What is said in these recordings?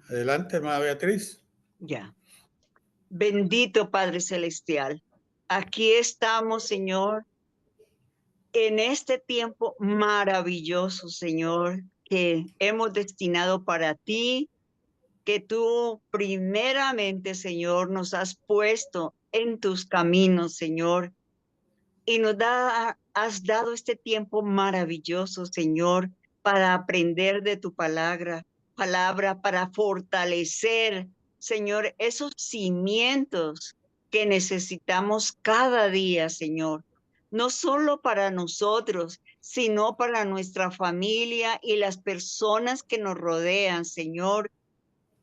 Adelante, hermana Beatriz. Ya. Bendito Padre Celestial. Aquí estamos, Señor, en este tiempo maravilloso, Señor, que hemos destinado para ti, que tú primeramente, Señor, nos has puesto en tus caminos, Señor, y has dado este tiempo maravilloso, Señor, para aprender de tu palabra para fortalecer, Señor, esos cimientos que necesitamos cada día, Señor, no solo para nosotros, sino para nuestra familia y las personas que nos rodean, Señor,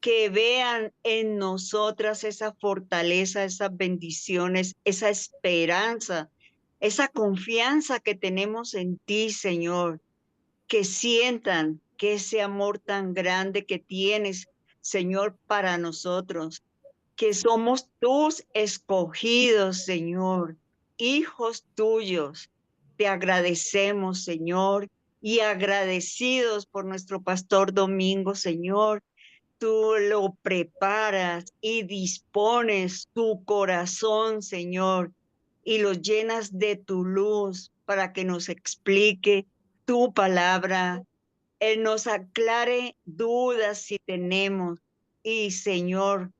que vean en nosotras esa fortaleza, esas bendiciones, esa esperanza, esa confianza que tenemos en ti, Señor, que sientan que ese amor tan grande que tienes, Señor, para nosotros, que somos tus escogidos, Señor, hijos tuyos. Te agradecemos, Señor, y agradecidos por nuestro pastor Domingo, Señor. Tú lo preparas y dispones tu corazón, Señor, y lo llenas de tu luz para que nos explique tu palabra. Él nos aclare dudas si tenemos. Y, Señor,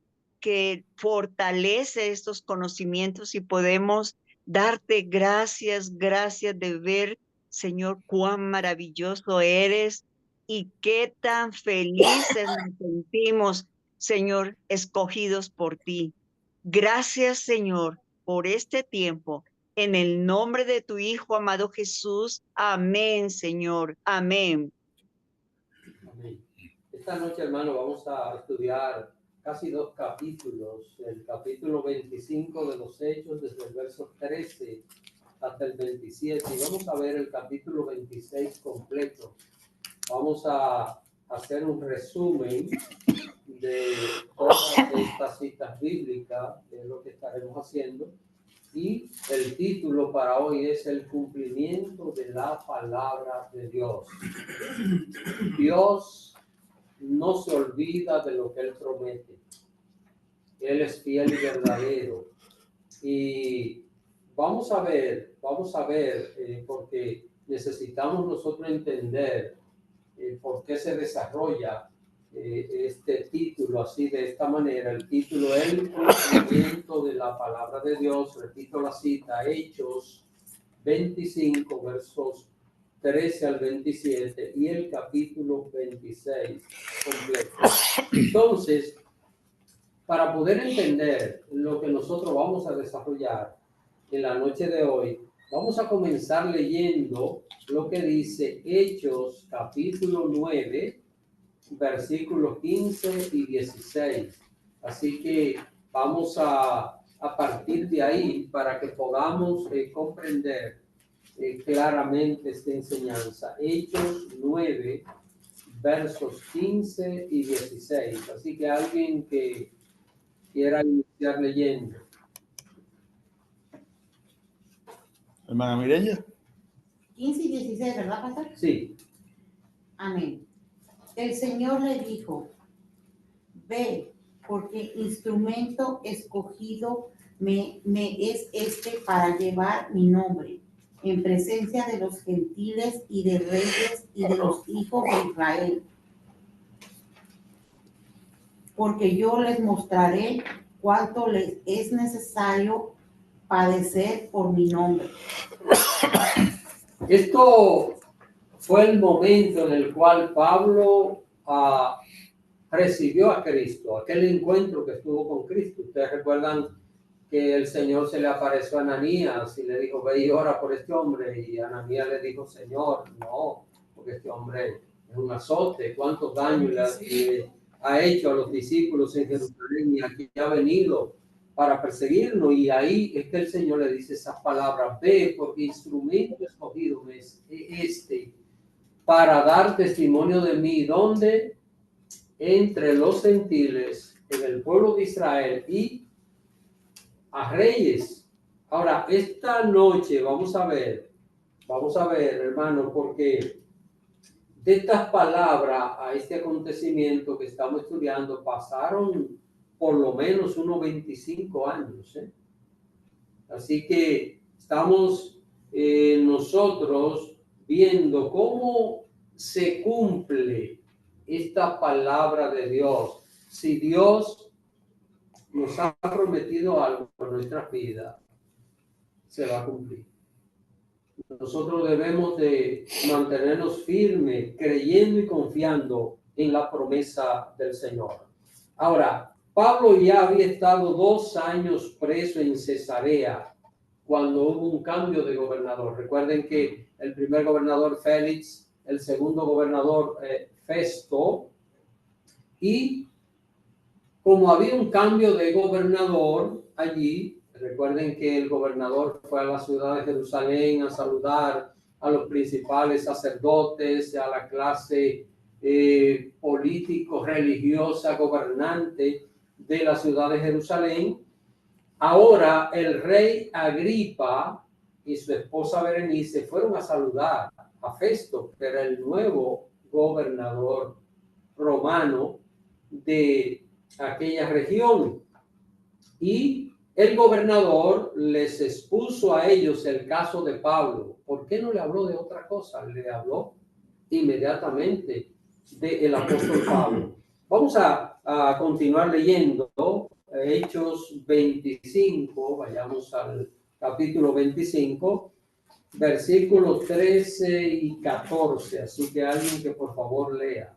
que fortalece estos conocimientos y podemos darte gracias, gracias de ver, Señor, cuán maravilloso eres y qué tan felices nos sentimos, Señor, escogidos por ti. Gracias, Señor, por este tiempo. En el nombre de tu Hijo amado Jesús. Amén, Señor. Amén. Amén. Esta noche, hermano, vamos a estudiar casi 2 capítulos. El capítulo 25 de los Hechos, desde el verso 13 hasta el 27. Y vamos a ver el capítulo 26 completo. Vamos a hacer un resumen de todas estas citas bíblicas, que es lo que estaremos haciendo. Y el título para hoy es el cumplimiento de la palabra de Dios. Dios no se olvida de lo que Él promete. Él es fiel y verdadero. Y vamos a ver, porque necesitamos nosotros entender por qué se desarrolla este título así de esta manera. El título es el cumplimiento de la palabra de Dios. Repito la cita, Hechos 25, versos 13 al 27 y el capítulo 26 completo. Entonces, para poder entender lo que nosotros vamos a desarrollar en la noche de hoy, vamos a comenzar leyendo lo que dice Hechos capítulo 9, versículos 15 y 16. Así que vamos a partir de ahí para que podamos comprender claramente esta enseñanza. Hechos 9, versos 15 y 16. Así que alguien que quiera iniciar leyendo. Hermana Mireya. 15 y 16, ¿verdad, pastor? Sí. Amén. El Señor le dijo: ve, porque instrumento escogido me es este para llevar mi nombre en presencia de los gentiles y de reyes y de los hijos de Israel. Porque yo les mostraré cuánto les es necesario padecer por mi nombre. Esto fue el momento en el cual Pablo recibió a Cristo, aquel encuentro que estuvo con Cristo. Ustedes recuerdan que el Señor se le apareció a Ananías y le dijo: ve y ora por este hombre. Y Ananías le dijo: Señor, no, porque este hombre es un azote. ¿Cuántos daños le ha hecho a los discípulos en Jerusalén? Y aquí ha venido para perseguirnos. Y ahí es que el Señor le dice esas palabras: ve, porque instrumento escogido es este para dar testimonio de mí. ¿Dónde? Entre los gentiles, en el pueblo de Israel y a reyes. Ahora, esta noche vamos a ver, hermano, porque de estas palabras a este acontecimiento que estamos estudiando pasaron por lo menos unos 25 años. Así que estamos nosotros viendo cómo se cumple esta palabra de Dios. Si Dios nos ha prometido algo por nuestra vida, se va a cumplir. Nosotros debemos de mantenernos firmes, creyendo y confiando en la promesa del Señor. Ahora, Pablo ya había estado 2 años preso en Cesarea cuando hubo un cambio de gobernador. Recuerden que el primer gobernador Félix, el segundo gobernador Festo, y como había un cambio de gobernador allí, recuerden que el gobernador fue a la ciudad de Jerusalén a saludar a los principales sacerdotes, a la clase político, religiosa, gobernante de la ciudad de Jerusalén. Ahora el rey Agripa y su esposa Berenice fueron a saludar a Festo, que era el nuevo gobernador romano de aquella región. Y el gobernador les expuso a ellos el caso de Pablo. ¿Por qué no le habló de otra cosa? Le habló inmediatamente del apóstol Pablo. Vamos a continuar leyendo Hechos 25, vayamos al capítulo 25, versículos 13 y 14. Así que alguien que por favor lea.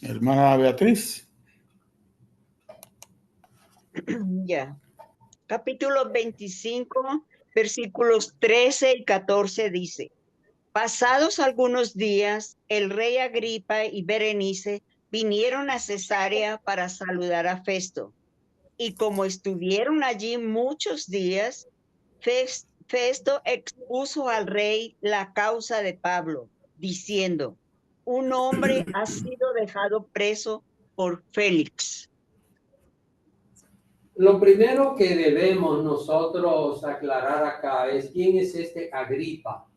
Hermana Beatriz. Ya. Capítulo 25, versículos 13 y 14 dice: Pasados algunos días, el rey Agripa y Berenice vinieron a Cesarea para saludar a Festo. Y como estuvieron allí muchos días, Festo expuso al rey la causa de Pablo, diciendo: un hombre ha sido dejado preso por Félix. Lo primero que debemos nosotros aclarar acá es quién es este Agripa,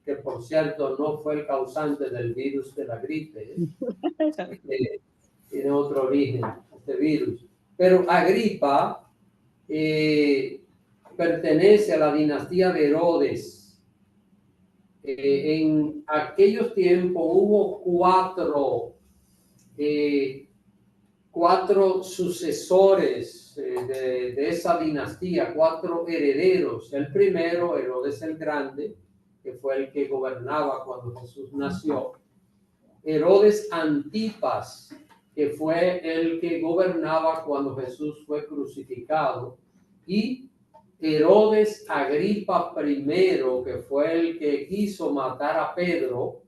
que por cierto no fue el causante del virus de la gripe, tiene otro origen este virus. Pero Agripa pertenece a la dinastía de Herodes. En aquellos tiempos hubo cuatro sucesores de esa dinastía, 4 herederos. El primero, Herodes el Grande, que fue el que gobernaba cuando Jesús nació. Herodes Antipas, que fue el que gobernaba cuando Jesús fue crucificado. Y Herodes Agripa I, que fue el que quiso matar a Pedro,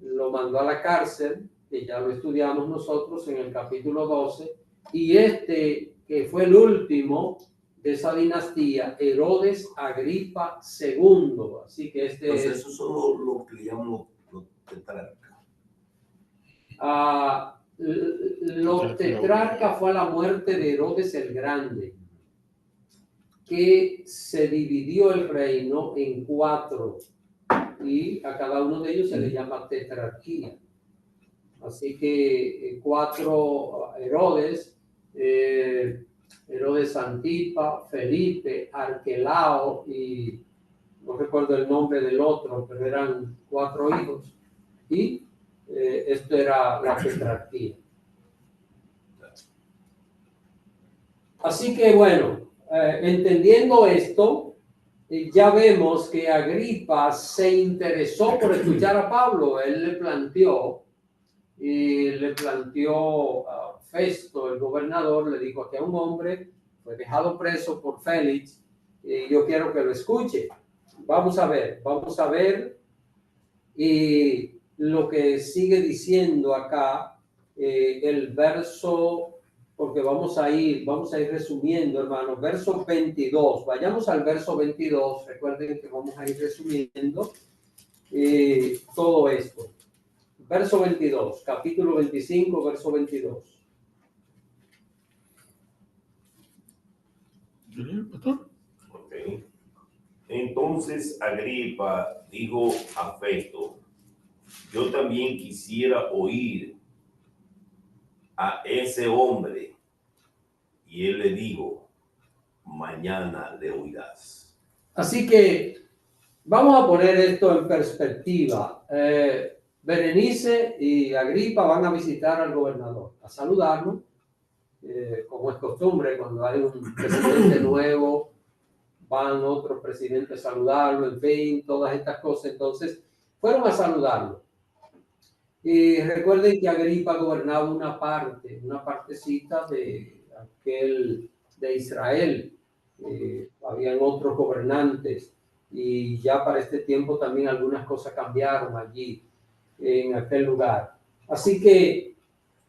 lo mandó a la cárcel, que ya lo estudiamos nosotros en el capítulo 12, y este, que fue el último de esa dinastía, Herodes Agripa II. Así que Entonces, eso son lo que le llaman los tetrarcas. Los tetrarcas fue la muerte de Herodes el Grande, que se dividió el reino en 4, y a cada uno de ellos se le llama tetrarquía. Así que 4 Herodes, Herodes Antipa, Felipe, Arquelao y no recuerdo el nombre del otro, pero eran 4 hijos. Y esto era la tetrarquía. Así que bueno, entendiendo esto, ya vemos que Agripa se interesó por escuchar a Pablo. Él le planteó a Festo, el gobernador, le dijo que a un hombre fue dejado preso por Félix, y yo quiero que lo escuche. Vamos a ver y lo que sigue diciendo acá el verso, porque vamos a ir resumiendo, hermanos. Verso 22, vayamos al verso 22. Recuerden que vamos a ir resumiendo todo esto. Verso 22, capítulo 25, verso 22. ¿Pastor? Okay. Entonces Agripa dijo a Festo: yo también quisiera oír a ese hombre. Y él le dijo: mañana le oirás. Así que vamos a poner esto en perspectiva. Berenice y Agripa van a visitar al gobernador, a saludarlo, como es costumbre cuando hay un presidente nuevo, van otros presidentes a saludarlo, en fin, todas estas cosas. Entonces, fueron a saludarlo. Y recuerden que Agripa gobernaba una partecita de Israel. Habían otros gobernantes y ya para este tiempo también algunas cosas cambiaron allí en aquel lugar. Así que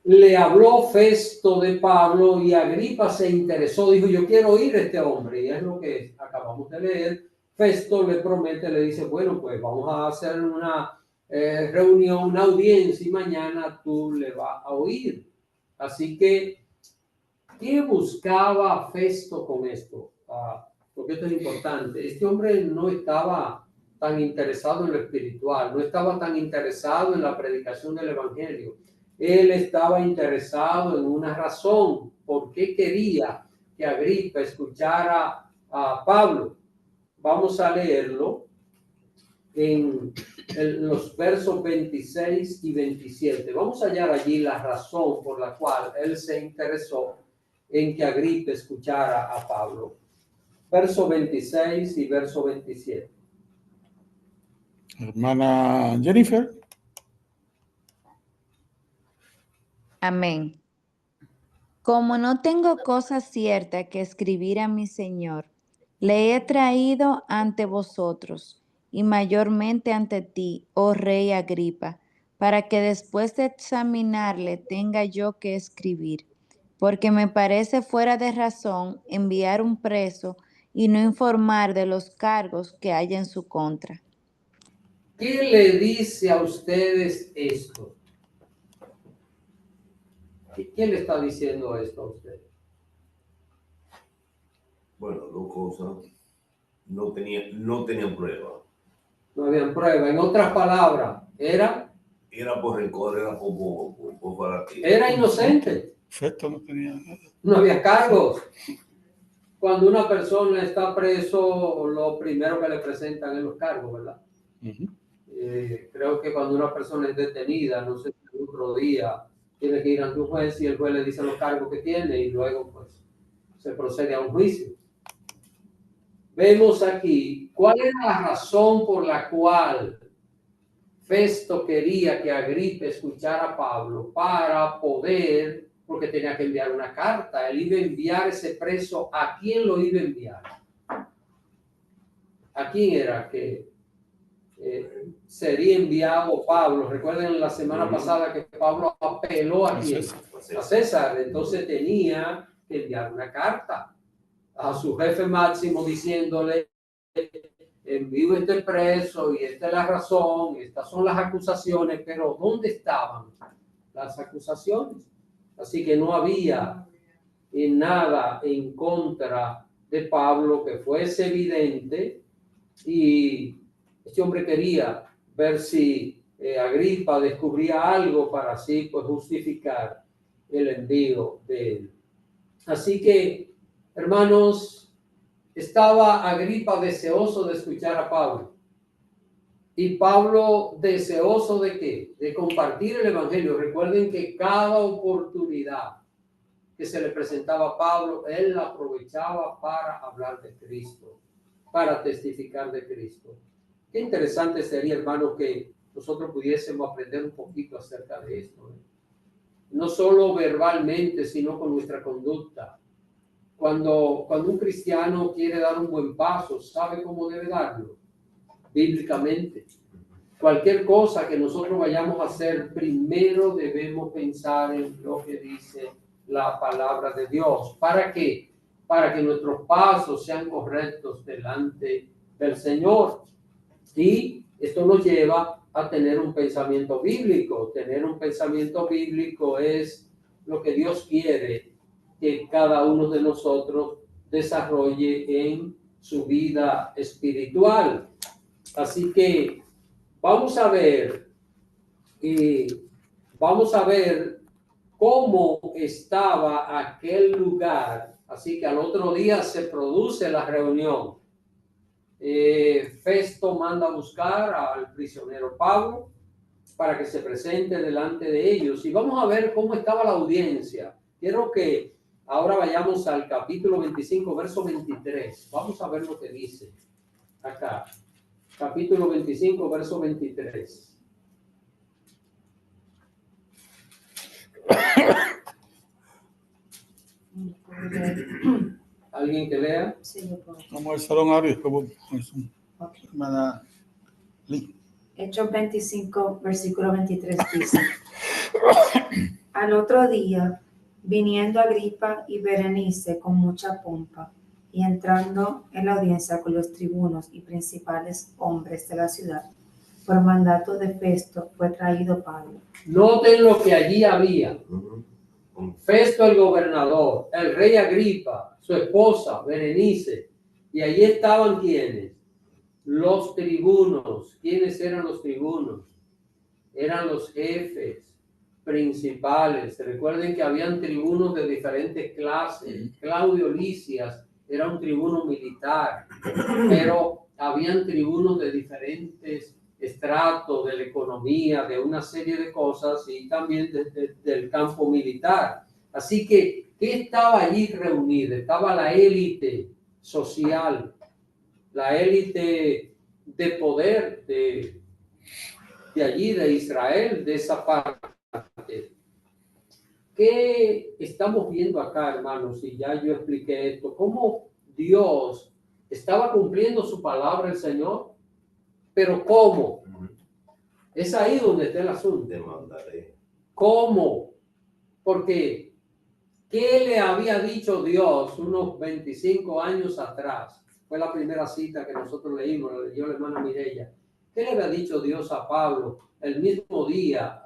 le habló Festo de Pablo y Agripa se interesó, dijo: yo quiero oír a este hombre, y es lo que acabamos de leer. Festo le promete, le dice: bueno, pues vamos a hacer una reunión, una audiencia, y mañana tú le vas a oír. Así que, ¿qué buscaba Festo con esto? Porque esto es importante. Este hombre no estaba tan interesado en lo espiritual, no estaba tan interesado en la predicación del evangelio. Él estaba interesado en una razón: por qué quería que Agripa escuchara a Pablo. Vamos a leerlo en los versos 26 y 27. Vamos a hallar allí la razón por la cual él se interesó en que Agripa escuchara a Pablo. Verso 26 y verso 27. Hermana Jennifer. Amén. Como no tengo cosa cierta que escribir a mi Señor, le he traído ante vosotros y mayormente ante ti, oh Rey Agripa, para que después de examinarle tenga yo que escribir, porque me parece fuera de razón enviar un preso y no informar de los cargos que hay en su contra. ¿Qué le dice a ustedes esto? ¿Quién le está diciendo esto a ustedes? Bueno, dos cosas. No tenían prueba. No habían prueba. En otras palabras, era Por rencor, era por fanatismo. Era inocente. Festo no tenía nada. No había cargos. Cuando una persona está preso, lo primero que le presentan es los cargos, ¿verdad? Uh-huh. Creo que cuando una persona es detenida, no sé si el otro día tiene que ir ante un juez y el juez le dice los cargos que tiene y luego pues se procede a un juicio. Vemos aquí cuál era la razón por la cual Festo quería que Agripa escuchara a Pablo para poder, porque tenía que enviar una carta. Él iba a enviar ese preso. ¿A quién lo iba a enviar? ¿A quién era que sería enviado Pablo? Recuerden la semana pasada que Pablo apeló a quién? A César. Entonces tenía que enviar una carta a su jefe máximo diciéndole: envío este preso y esta es la razón, estas son las acusaciones, pero ¿dónde estaban las acusaciones? Así que no había nada en contra de Pablo que fuese evidente, y este hombre quería ver si Agripa descubría algo para así pues justificar el envío de él. Así que, hermanos, estaba Agripa deseoso de escuchar a Pablo. Y Pablo deseoso ¿de qué? De compartir el evangelio. Recuerden que cada oportunidad que se le presentaba a Pablo, él la aprovechaba para hablar de Cristo, para testificar de Cristo. Qué interesante sería, hermano, que nosotros pudiésemos aprender un poquito acerca de esto, ¿eh? No solo verbalmente, sino con nuestra conducta. Cuando un cristiano quiere dar un buen paso, ¿sabe cómo debe darlo? Bíblicamente. Cualquier cosa que nosotros vayamos a hacer, primero debemos pensar en lo que dice la palabra de Dios. ¿Para qué? Para que nuestros pasos sean correctos delante del Señor. Y esto nos lleva a tener un pensamiento bíblico. Tener un pensamiento bíblico es lo que Dios quiere que cada uno de nosotros desarrolle en su vida espiritual. Así que vamos a ver cómo estaba aquel lugar. Así que al otro día se produce la reunión. Festo manda a buscar al prisionero Pablo para que se presente delante de ellos. Y vamos a ver cómo estaba la audiencia. Quiero que ahora vayamos al capítulo 25, verso 23. Vamos a ver lo que dice acá. Capítulo 25, verso 23. ¿Alguien que lea? Sí, yo puedo. Vamos al salón ahora y después vamos con eso. Ok. Hermana Lee. Hechos 25, versículo 23 dice: Al otro día, viniendo Agripa y Berenice con mucha pompa, y entrando en la audiencia con los tribunos y principales hombres de la ciudad, por mandato de Festo fue traído Pablo. Noten lo que allí había. Festo el gobernador, el rey Agripa, su esposa Berenice, y allí estaban ¿quiénes? Los tribunos. ¿Quiénes eran los tribunos? Eran los jefes principales. Recuerden que habían tribunos de diferentes clases. Claudio Lisias era un tribuno militar, pero habían tribunos de diferentes estratos de la economía, de una serie de cosas y también del campo militar. Así que, ¿qué estaba allí reunida? Estaba la élite social, la élite de poder de allí, de Israel, de esa parte. ¿Qué estamos viendo acá, hermanos? Y ya yo expliqué esto. ¿Cómo Dios estaba cumpliendo su palabra, el Señor? Pero ¿cómo? Es ahí donde está el asunto. Demandaré. ¿Cómo? Porque ¿qué le había dicho Dios unos 25 años atrás? Fue la primera cita que nosotros leímos, la leyó la hermana Mireya. ¿Qué le había dicho Dios a Pablo el mismo día,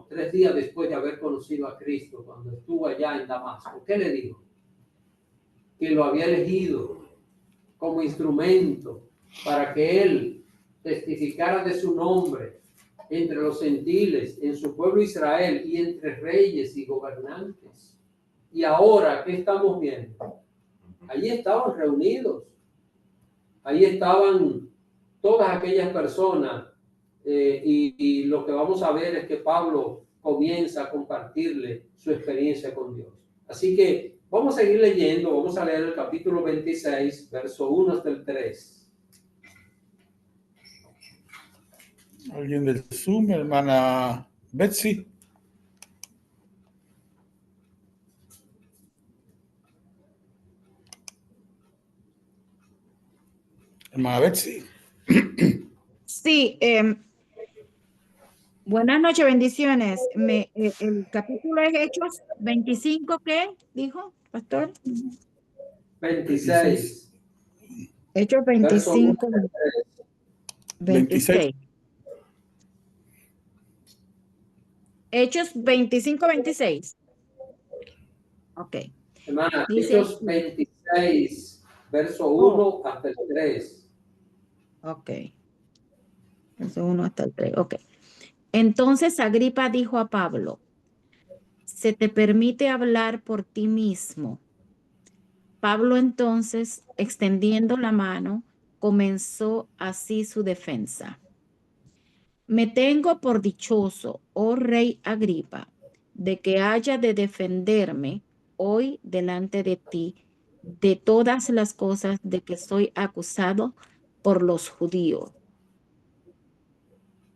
3 días después de haber conocido a Cristo, cuando estuvo allá en Damasco? ¿Qué le dijo? Que lo había elegido como instrumento para que él testificara de su nombre entre los gentiles, en su pueblo Israel y entre reyes y gobernantes. Y ahora, ¿qué estamos viendo? Allí estaban reunidos. Ahí estaban todas aquellas personas y lo que vamos a ver es que Pablo comienza a compartirle su experiencia con Dios. Así que vamos a seguir leyendo, vamos a leer el capítulo 26, verso 1 hasta el 3. Alguien del Zoom, hermana Betsy. Hermana Betsy. Sí, buenas noches, bendiciones. El capítulo es Hechos 25, ¿qué dijo, pastor? 26. Hechos Verso 1 25, hasta el 3. 26. Hechos 25, 26. Ok. Hermana, Dice, Hechos 26, verso 1 hasta el 3. ok. Verso 1 hasta el 3, ok. Entonces Agripa dijo a Pablo: ¿se te permite hablar por ti mismo? Pablo entonces, extendiendo la mano, comenzó así su defensa. Me tengo por dichoso, oh rey Agripa, de que haya de defenderme hoy delante de ti de todas las cosas de que soy acusado por los judíos.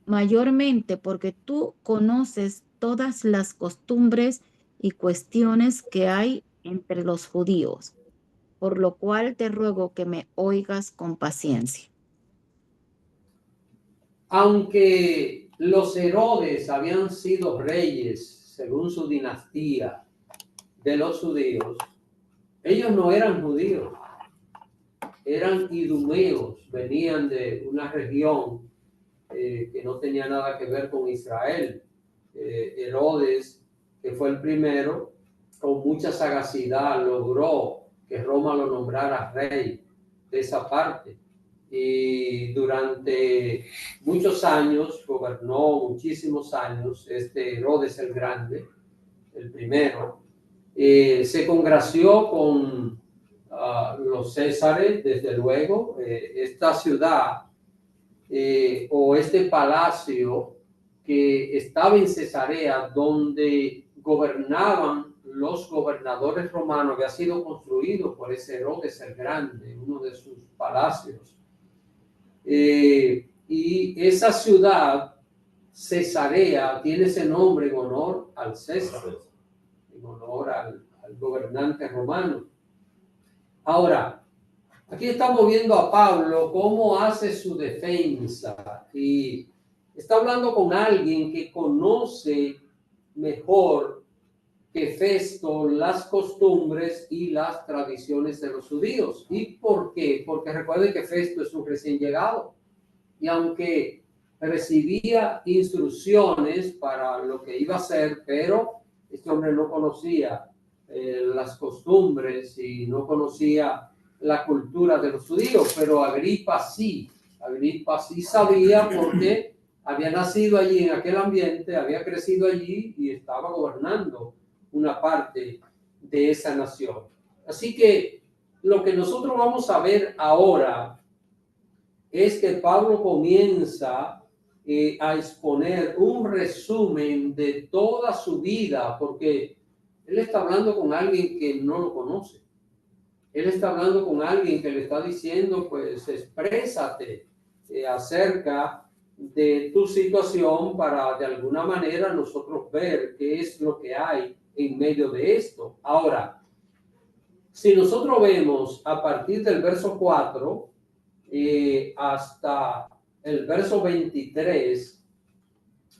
Mayormente porque tú conoces todas las costumbres y cuestiones que hay entre los judíos, por lo cual te ruego que me oigas con paciencia. Aunque los Herodes habían sido reyes según su dinastía de los judíos, ellos no eran judíos, eran idumeos, venían de una región que no tenía nada que ver con Israel. Herodes, que fue el primero, con mucha sagacidad logró que Roma lo nombrara rey de esa parte. Y durante muchos años, gobernó muchísimos años, Herodes el Grande, el primero, se congració con los Césares, desde luego. Esta ciudad o este palacio que estaba en Cesarea, donde gobernaban los gobernadores romanos, había sido construido por ese Herodes el Grande, uno de sus palacios. Y esa ciudad, Cesarea, tiene ese nombre en honor al César, en honor al gobernante romano. Ahora, aquí estamos viendo a Pablo cómo hace su defensa y está hablando con alguien que conoce mejor que Festo las costumbres y las tradiciones de los judíos. ¿Y por qué? Porque recuerden que Festo es un recién llegado y aunque recibía instrucciones para lo que iba a hacer, pero este hombre no conocía las costumbres y no conocía la cultura de los judíos, pero Agripa sí sabía porque había nacido allí en aquel ambiente, había crecido allí y estaba gobernando una parte de esa nación. Así que lo que nosotros vamos a ver ahora es que Pablo comienza a exponer un resumen de toda su vida, porque él está hablando con alguien que no lo conoce. Él está hablando con alguien que le está diciendo, pues, exprésate acerca de tu situación para de alguna manera nosotros ver qué es lo que hay en medio de esto. Ahora, si nosotros vemos a partir del verso 4 hasta el verso 23,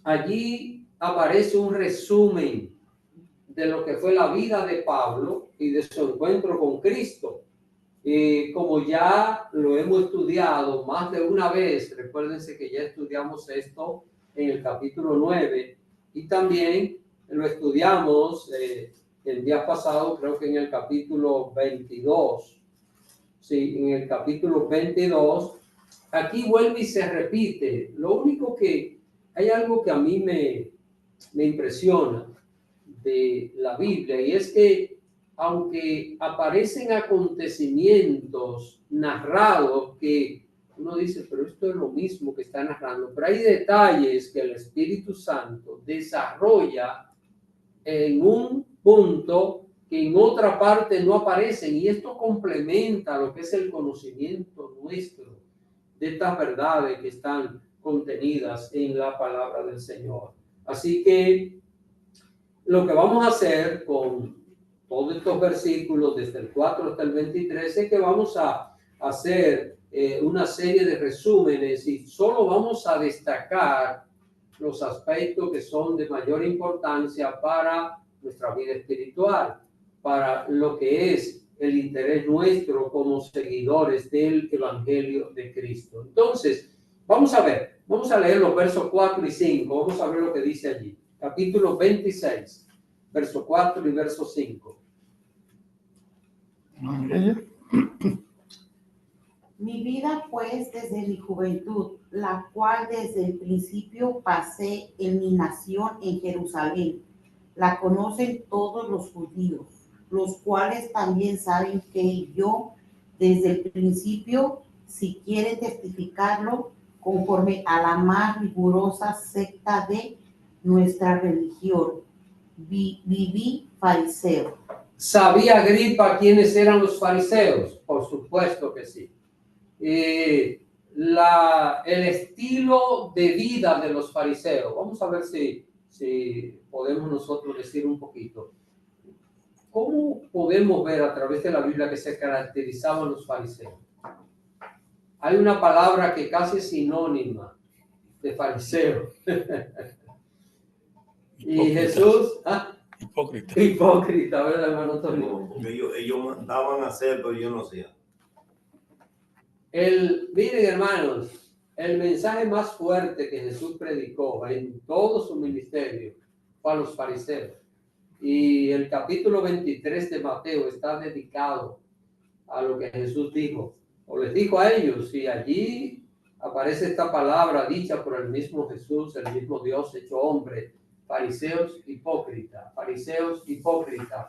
allí aparece un resumen de lo que fue la vida de Pablo y de su encuentro con Cristo. Como ya lo hemos estudiado más de una vez, recuérdense que ya estudiamos esto en el capítulo 9 y también lo estudiamos el día pasado, creo que en el capítulo 22. Sí, en el capítulo 22, aquí vuelve y se repite. Lo único que hay algo que a mí me impresiona de la Biblia, y es que aunque aparecen acontecimientos narrados que uno dice, pero esto es lo mismo que está narrando, pero hay detalles que el Espíritu Santo desarrolla en un punto que en otra parte no aparecen, y esto complementa lo que es el conocimiento nuestro de estas verdades que están contenidas en la palabra del Señor. Así que lo que vamos a hacer con todos estos versículos, desde el 4 hasta el 23, es que vamos a hacer una serie de resúmenes y solo vamos a destacar los aspectos que son de mayor importancia para nuestra vida espiritual, para lo que es el interés nuestro como seguidores del Evangelio de Cristo. Entonces, vamos a leer los versos 4 y 5, vamos a ver lo que dice allí. Capítulo 26, verso 4 y verso 5. Mi vida, pues, desde mi juventud, la cual desde el principio pasé en mi nación en Jerusalén, la conocen todos los judíos, los cuales también saben que yo, desde el principio, si quiere testificarlo, conforme a la más rigurosa secta de nuestra religión, viví fariseo. ¿Sabía Agripa quiénes eran los fariseos? Por supuesto que sí. El estilo de vida de los fariseos. Vamos a ver si podemos nosotros decir un poquito. ¿Cómo podemos ver a través de la Biblia que se caracterizaban los fariseos? Hay una palabra que casi es sinónima de fariseo. Y Jesús... Hipócrita, ¿verdad, hermano Antonio? Porque ellos mandaban a hacer, pero yo no hacía. Miren, hermanos, el mensaje más fuerte que Jesús predicó en todo su ministerio fue a los fariseos. Y el capítulo 23 de Mateo está dedicado a lo que Jesús dijo o les dijo a ellos, y allí aparece esta palabra dicha por el mismo Jesús, el mismo Dios hecho hombre, fariseos hipócritas,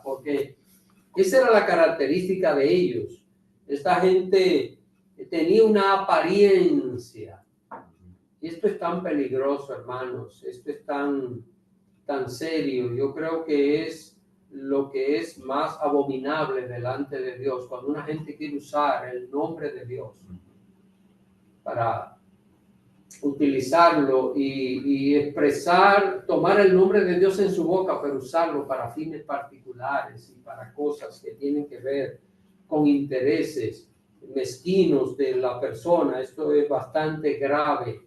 porque esa era la característica de ellos. Esta gente tenía una apariencia. Y esto es tan peligroso, hermanos, esto es tan serio. Yo creo que es lo que es más abominable delante de Dios, cuando una gente quiere usar el nombre de Dios para utilizarlo y expresar, tomar el nombre de Dios en su boca, pero usarlo para fines particulares y para cosas que tienen que ver con intereses mezquinos de la persona. Esto es bastante grave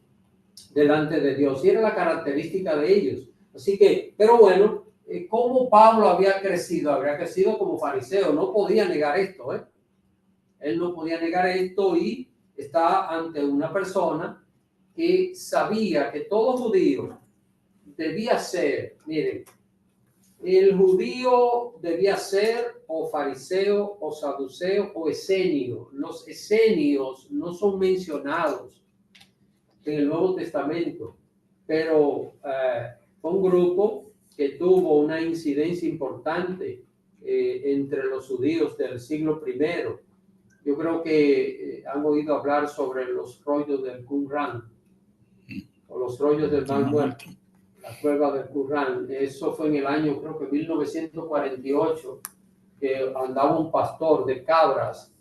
delante de Dios y era la característica de ellos. Así que, pero bueno, ¿cómo Pablo había crecido? Habría crecido como fariseo, no podía negar esto, ¿eh? Él no podía negar esto y está ante una persona que sabía que todo judío debía ser, miren, el judío debía ser o fariseo o saduceo o esenio. Los esenios no son mencionados en el Nuevo Testamento, pero fue un grupo que tuvo una incidencia importante entre los judíos del siglo I. Yo creo que han oído hablar sobre los rollos del Qumran o los rollos del Mar Muerto, la cueva del Qumran. Eso fue en el año, creo que 1948, que andaba un pastor de cabras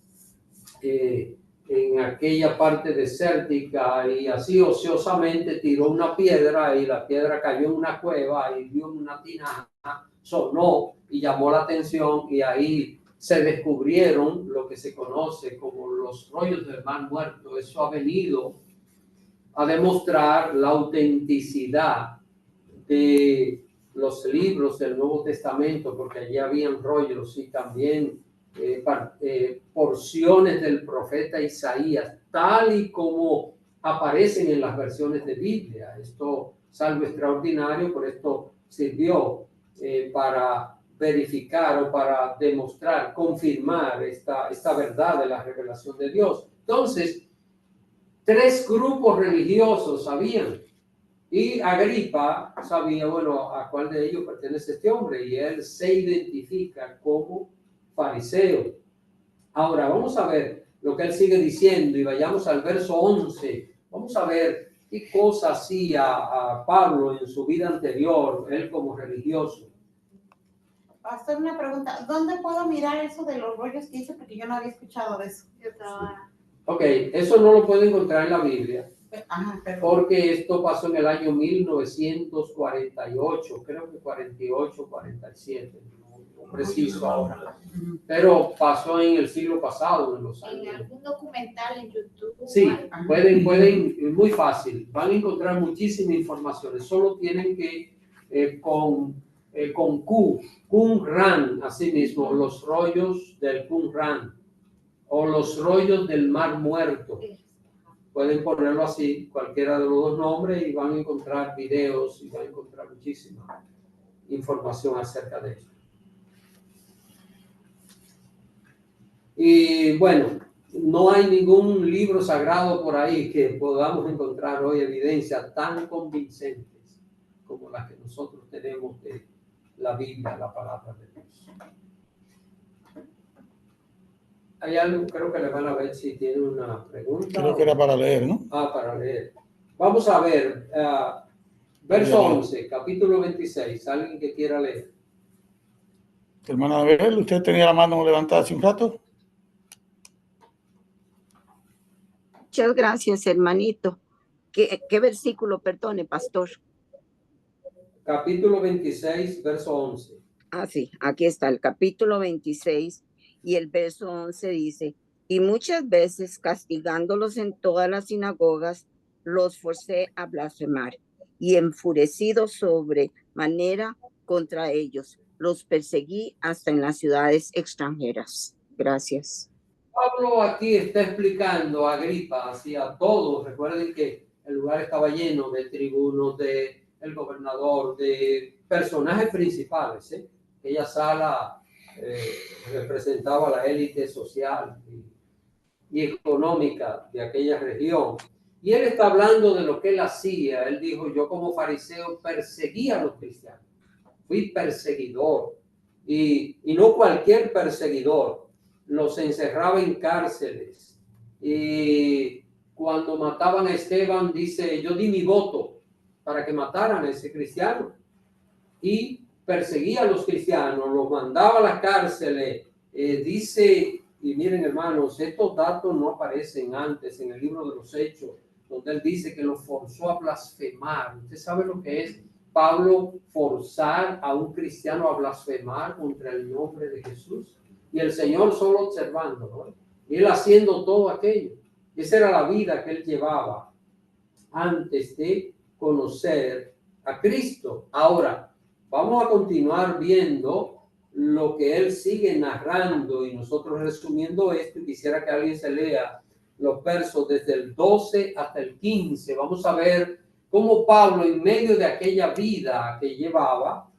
en aquella parte desértica y así ociosamente tiró una piedra y la piedra cayó en una cueva y dio una tinaja, sonó y llamó la atención y ahí se descubrieron lo que se conoce como los rollos del Mar Muerto. Eso ha venido a demostrar la autenticidad de los libros del Nuevo Testamento, porque allí habían rollos y también porciones del profeta Isaías, tal y como aparecen en las versiones de Biblia. Esto es algo extraordinario, por esto sirvió para verificar o para demostrar, confirmar esta verdad de la revelación de Dios. Entonces, 3 grupos religiosos sabían, y Agripa sabía, bueno, a cuál de ellos pertenece este hombre, y él se identifica como fariseo. Ahora, vamos a ver lo que él sigue diciendo, y vayamos al verso 11. Vamos a ver qué cosa hacía a Pablo en su vida anterior, él como religioso. Pastor, una pregunta. ¿Dónde puedo mirar eso de los rollos que hice? Porque yo no había escuchado de eso. Ok, eso no lo puede encontrar en la Biblia. Ajá, pero... Porque esto pasó en el año 1948, creo que 48, 47, no preciso ahora. Pero pasó en el siglo pasado, en los años. ¿En algún documental en YouTube? Sí, pueden, muy fácil. Van a encontrar muchísima información. Solo tienen que con Qumran, así mismo, los rollos del Qumran o los rollos del Mar Muerto. Pueden ponerlo así, cualquiera de los dos nombres, y van a encontrar videos y van a encontrar muchísima información acerca de esto. Y bueno, no hay ningún libro sagrado por ahí que podamos encontrar hoy evidencias tan convincentes como las que nosotros tenemos de la Biblia, la palabra de Dios. Hay algo, creo que le van a ver si tiene una pregunta. Creo que era para leer, ¿no? Para leer. Vamos a ver, verso 11, capítulo 26. ¿Alguien que quiera leer? Hermana Abel, ¿usted tenía la mano levantada hace un rato? Muchas gracias, hermanito. ¿Qué versículo, perdone, pastor? Capítulo 26, verso 11. Sí, aquí está el capítulo 26 y el verso 11 dice: y muchas veces castigándolos en todas las sinagogas, los forcé a blasfemar, y enfurecido sobremanera contra ellos, los perseguí hasta en las ciudades extranjeras. Gracias. Pablo aquí está explicando a Agripa, así a todos. Recuerden que el lugar estaba lleno de tribunos, de el gobernador, de personajes principales. Aquella sala representaba la élite social. y económica de aquella región. Y él está hablando de lo que él hacía. Él dijo, yo como fariseo perseguía a los cristianos. Fui perseguidor. Y no cualquier perseguidor. Los encerraba en cárceles. Y cuando mataban a Esteban, dice, yo di mi voto para que mataran a ese cristiano. Y perseguía a los cristianos, los mandaba a las cárceles. Dice, y miren hermanos, estos datos no aparecen antes en el libro de los Hechos, donde él dice que los forzó a blasfemar. ¿Usted sabe lo que es, Pablo, forzar a un cristiano a blasfemar contra el nombre de Jesús? Y el Señor solo observando, ¿no? Y él haciendo todo aquello. Esa era la vida que él llevaba antes de conocer a Cristo. Ahora, vamos a continuar viendo lo que él sigue narrando y nosotros resumiendo esto. Y quisiera que alguien se lea los versos desde el 12 hasta el 15. Vamos a ver cómo Pablo, en medio de aquella vida que llevaba,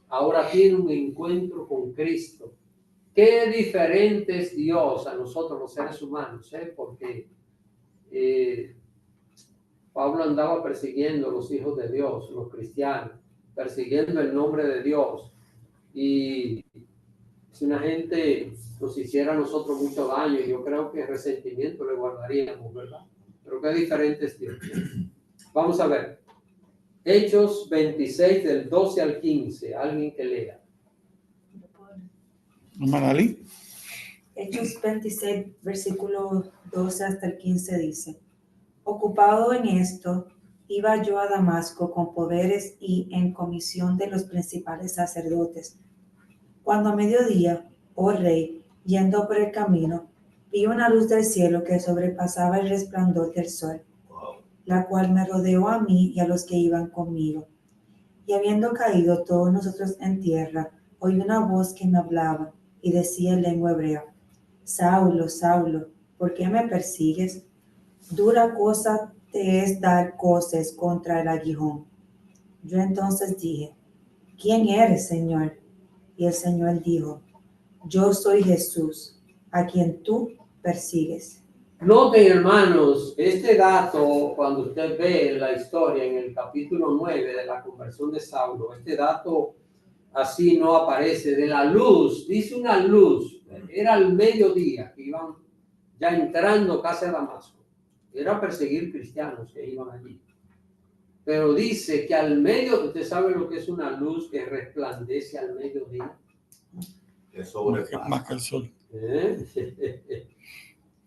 ahora tiene un encuentro con Cristo. Qué diferente es Dios a nosotros los seres humanos, porque Pablo andaba persiguiendo a los hijos de Dios, los cristianos, persiguiendo el nombre de Dios. Y si una gente nos hiciera a nosotros mucho daño, yo creo que resentimiento le guardaríamos, ¿verdad? Pero qué diferente es Dios. Vamos a ver. Hechos 26 del 12 al 15. Alguien que lea. Manalí. Hechos 26, versículo 12 hasta el 15 dice: ocupado en esto, iba yo a Damasco con poderes y en comisión de los principales sacerdotes. Cuando a mediodía, oh rey, yendo por el camino, vi una luz del cielo que sobrepasaba el resplandor del sol, la cual me rodeó a mí y a los que iban conmigo. Y habiendo caído todos nosotros en tierra, oí una voz que me hablaba y decía en lengua hebrea: Saulo, Saulo, ¿por qué me persigues? Dura cosa te es dar coces contra el aguijón. Yo entonces dije: ¿quién eres, Señor? Y el Señor dijo: yo soy Jesús, a quien tú persigues. Noten, hermanos, este dato, cuando usted ve la historia en el capítulo 9 de la conversión de Saulo, este dato así no aparece. De la luz, dice una luz, era al mediodía, que iban ya entrando casi a Damasco. Era perseguir cristianos que iban allí. Pero dice que al medio, usted sabe lo que es una luz que resplandece al mediodía. Más que el sol.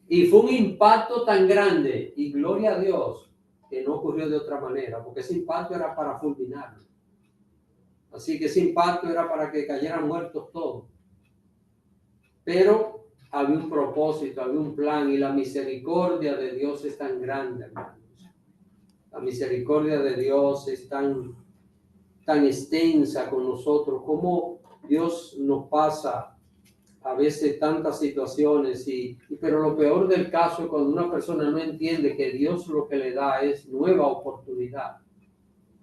Y fue un impacto tan grande, y gloria a Dios, que no ocurrió de otra manera, porque ese impacto era para fulminarlo. Así que ese impacto era para que cayeran muertos todos. Pero había un propósito, había un plan, y la misericordia de Dios es tan grande, hermanos. La misericordia de Dios es tan extensa con nosotros, como Dios nos pasa a veces tantas situaciones, pero lo peor del caso es cuando una persona no entiende que Dios lo que le da es nueva oportunidad.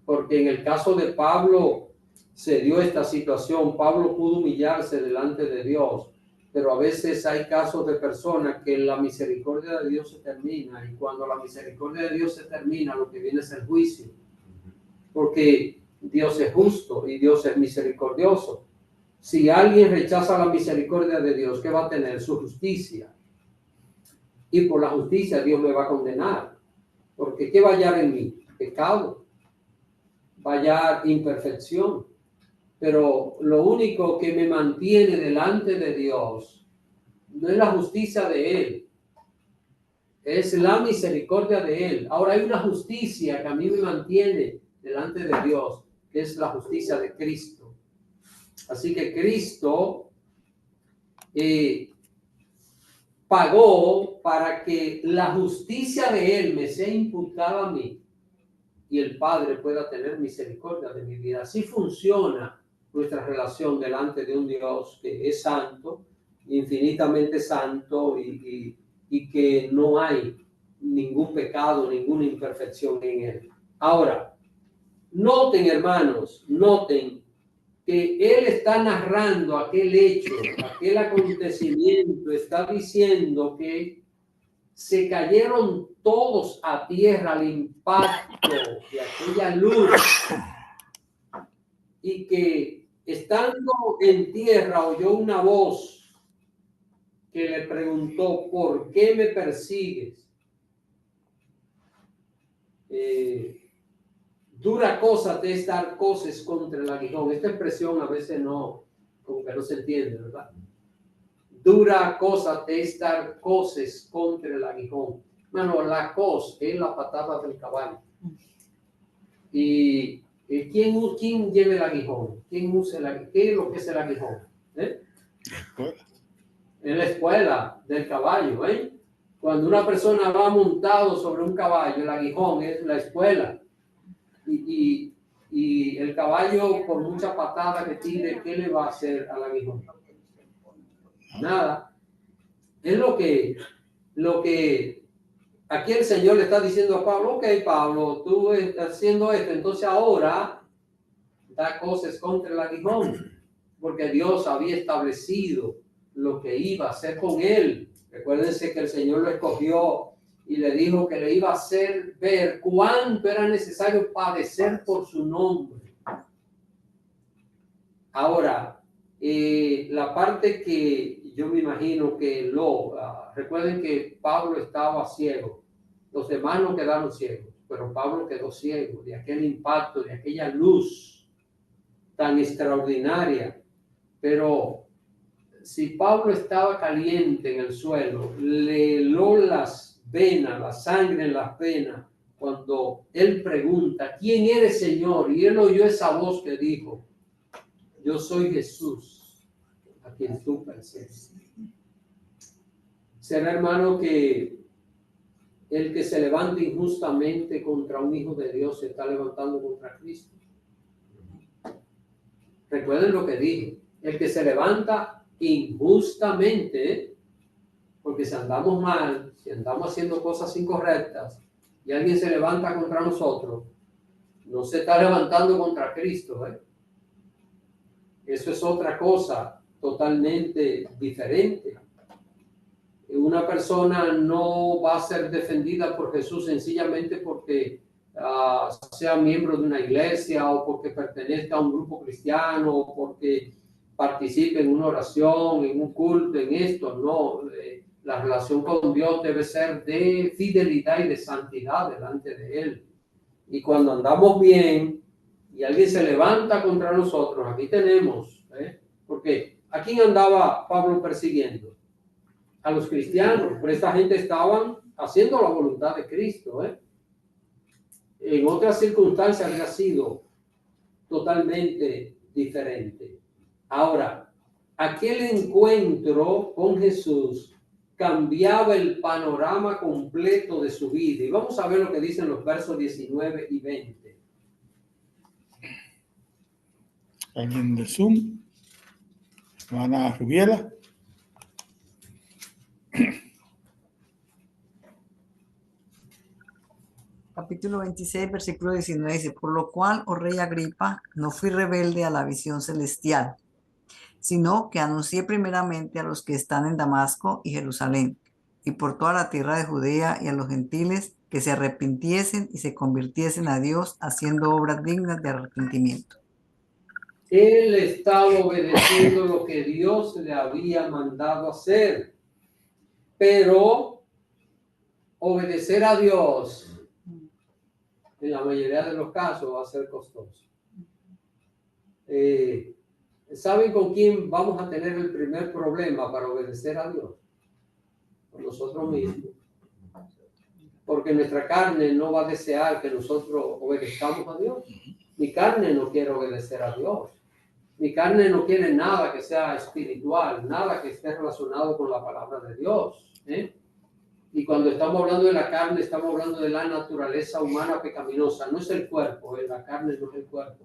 Porque en el caso de Pablo se dio esta situación. Pablo pudo humillarse delante de Dios, pero a veces hay casos de personas que la misericordia de Dios se termina, y cuando la misericordia de Dios se termina, lo que viene es el juicio, porque Dios es justo y Dios es misericordioso. Si alguien rechaza la misericordia de Dios, ¿qué va a tener? Su justicia. Y por la justicia Dios me va a condenar. Porque ¿qué va a hallar en mí? Pecado. Va a hallar imperfección. Pero lo único que me mantiene delante de Dios no es la justicia de Él, es la misericordia de Él. Ahora hay una justicia que a mí me mantiene delante de Dios, que es la justicia de Cristo. Así que Cristo pagó para que la justicia de Él me sea imputada a mí y el Padre pueda tener misericordia de mi vida. Así funciona nuestra relación delante de un Dios que es santo, infinitamente santo, y que no hay ningún pecado, ninguna imperfección en Él. Ahora, noten, hermanos, noten que Él está narrando aquel hecho, aquel acontecimiento, está diciendo que se cayeron todos a tierra al impacto de aquella luz, y que estando en tierra oyó una voz que le preguntó: ¿por qué me persigues? Dura cosa te es dar coces contra el aguijón. Esta expresión a veces no, como que no se entiende, ¿verdad? Dura cosa te es dar coces contra el aguijón. Bueno, la cos es la patada del caballo. Y ¿quién lleva el aguijón? ¿Quién usa el aguijón? ¿Qué es lo que es el aguijón? En la espuela del caballo, Cuando una persona va montado sobre un caballo, el aguijón es la espuela. Y el caballo, por mucha patada que tire, ¿qué le va a hacer al aguijón? Nada. Es lo que aquí el Señor le está diciendo a Pablo: ok, Pablo, tú estás haciendo esto, entonces ahora da cosas contra el aguijón, porque Dios había establecido lo que iba a hacer con él. Recuérdense que el Señor lo escogió y le dijo que le iba a hacer ver cuánto era necesario padecer por su nombre. Ahora, la parte que yo me imagino que recuerden que Pablo estaba ciego. Los demás no quedaron ciegos, pero Pablo quedó ciego de aquel impacto, de aquella luz tan extraordinaria. Pero si Pablo estaba caliente en el suelo, le heló las venas, la sangre en las venas, cuando él pregunta: ¿quién eres, Señor? Y él oyó esa voz que dijo: yo soy Jesús, a quien tú persigues. Será, hermano, que el que se levante injustamente contra un hijo de Dios se está levantando contra Cristo. Recuerden lo que dije: el que se levanta injustamente, porque si andamos mal, si andamos haciendo cosas incorrectas y alguien se levanta contra nosotros, no se está levantando contra Cristo, Eso es otra cosa totalmente diferente. Una persona no va a ser defendida por Jesús sencillamente porque sea miembro de una iglesia, o porque pertenezca a un grupo cristiano, o porque participe en una oración, en un culto, en esto. No, la relación con Dios debe ser de fidelidad y de santidad delante de Él. Y cuando andamos bien y alguien se levanta contra nosotros, aquí tenemos, porque ¿a quién andaba Pablo persiguiendo? A los cristianos, pero esta gente estaban haciendo la voluntad de Cristo. En otras circunstancias habría sido totalmente diferente. Ahora, aquel encuentro con Jesús cambiaba el panorama completo de su vida. Y vamos a ver lo que dicen los versos 19 y 20. ¿Alguien del Zoom? Hermana Rubiela. Capítulo 26, versículo 19 dice: por lo cual, oh rey Agripa, no fui rebelde a la visión celestial, sino que anuncié primeramente a los que están en Damasco y Jerusalén, y por toda la tierra de Judea y a los gentiles, que se arrepintiesen y se convirtiesen a Dios, haciendo obras dignas de arrepentimiento. Él estaba obedeciendo lo que Dios le había mandado hacer, pero obedecer a Dios en la mayoría de los casos va a ser costoso. ¿Saben con quién vamos a tener el primer problema para obedecer a Dios? Con nosotros mismos. Porque nuestra carne no va a desear que nosotros obedezcamos a Dios. Mi carne no quiere obedecer a Dios. Mi carne no quiere nada que sea espiritual, nada que esté relacionado con la palabra de Dios. Y cuando estamos hablando de la carne, estamos hablando de la naturaleza humana pecaminosa. No es el cuerpo, la carne no es el cuerpo.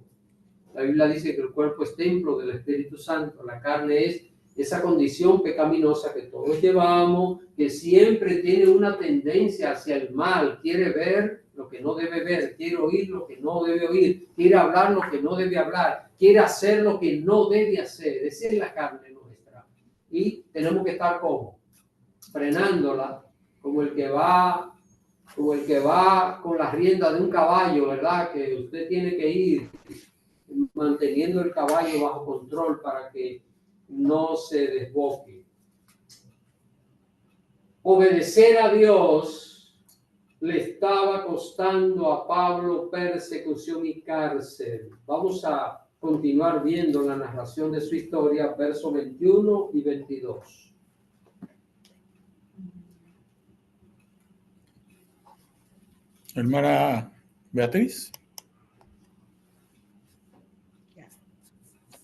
La Biblia dice que el cuerpo es templo del Espíritu Santo. La carne es esa condición pecaminosa que todos llevamos, que siempre tiene una tendencia hacia el mal. Quiere ver lo que no debe ver, quiere oír lo que no debe oír, quiere hablar lo que no debe hablar, quiere hacer lo que no debe hacer. Esa es la carne nuestra. Y tenemos que estar como frenándola como el que va con las riendas de un caballo, ¿verdad? Que usted tiene que ir manteniendo el caballo bajo control para que no se desboque. Obedecer a Dios le estaba costando a Pablo persecución y cárcel. Vamos a continuar viendo la narración de su historia, versos 21 y 22. Hermana Beatriz.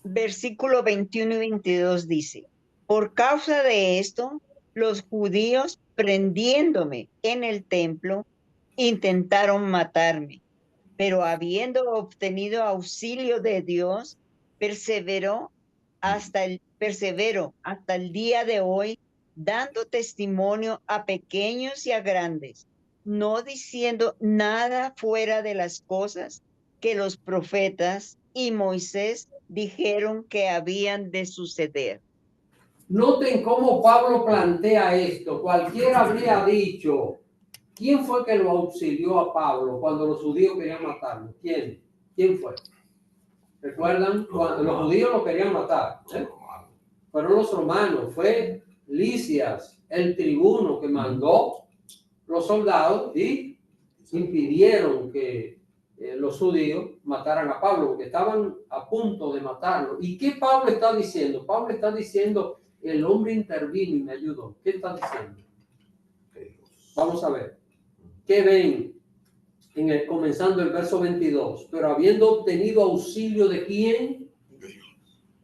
Versículo 21 y 22 dice, por causa de esto, los judíos prendiéndome en el templo, intentaron matarme, pero habiendo obtenido auxilio de Dios, persevero hasta el día de hoy, dando testimonio a pequeños y a grandes, no diciendo nada fuera de las cosas que los profetas y Moisés dijeron que habían de suceder. Noten cómo Pablo plantea esto. Cualquiera habría dicho, ¿quién fue que lo auxilió a Pablo cuando los judíos querían matarlo? ¿Quién? ¿Quién fue? ¿Recuerdan? Cuando los judíos lo querían matar. Fueron los romanos. Fue Lisias, el tribuno, que mandó los soldados y impidieron que los judíos mataran a Pablo, porque estaban a punto de matarlo. ¿Y qué Pablo está diciendo? Pablo está diciendo, el hombre intervino y me ayudó. ¿Qué está diciendo? Vamos a ver. ¿Qué ven? Comenzando el verso 22. Pero habiendo obtenido auxilio de quién?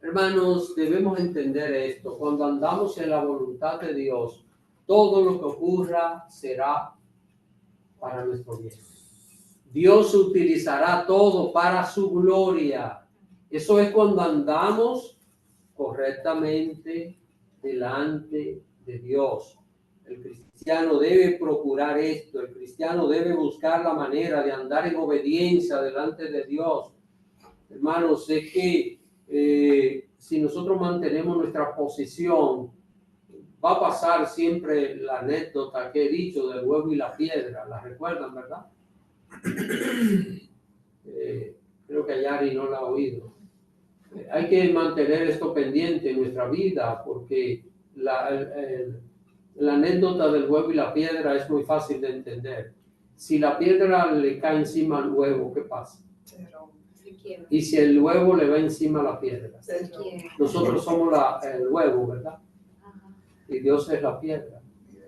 Hermanos, debemos entender esto. Cuando andamos en la voluntad de Dios, todo lo que ocurra será para nuestro bien. Dios utilizará todo para su gloria. Eso es cuando andamos correctamente delante de Dios. El cristiano debe procurar esto. El cristiano debe buscar la manera de andar en obediencia delante de Dios. Hermanos, es que si nosotros mantenemos nuestra posición, va a pasar siempre la anécdota que he dicho del huevo y la piedra. ¿La recuerdan, verdad? Creo que Yari no la ha oído. Hay que mantener esto pendiente en nuestra vida porque la anécdota del huevo y la piedra es muy fácil de entender. Si la piedra le cae encima al huevo, ¿qué pasa? Y si el huevo le va encima a la piedra. Nosotros somos el huevo, ¿verdad? Y Dios es la piedra.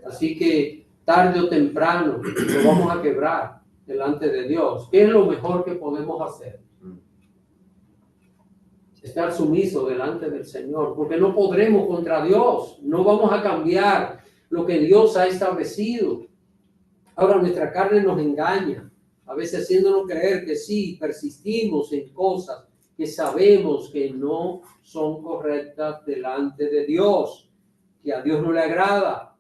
Así que tarde o temprano lo vamos a quebrar delante de Dios. ¿Qué es lo mejor que podemos hacer? Estar sumiso delante del Señor, porque no podremos contra Dios, no vamos a cambiar lo que Dios ha establecido. Ahora nuestra carne nos engaña, a veces haciéndonos creer que sí, persistimos en cosas que sabemos que no son correctas delante de Dios, que a Dios no le agrada.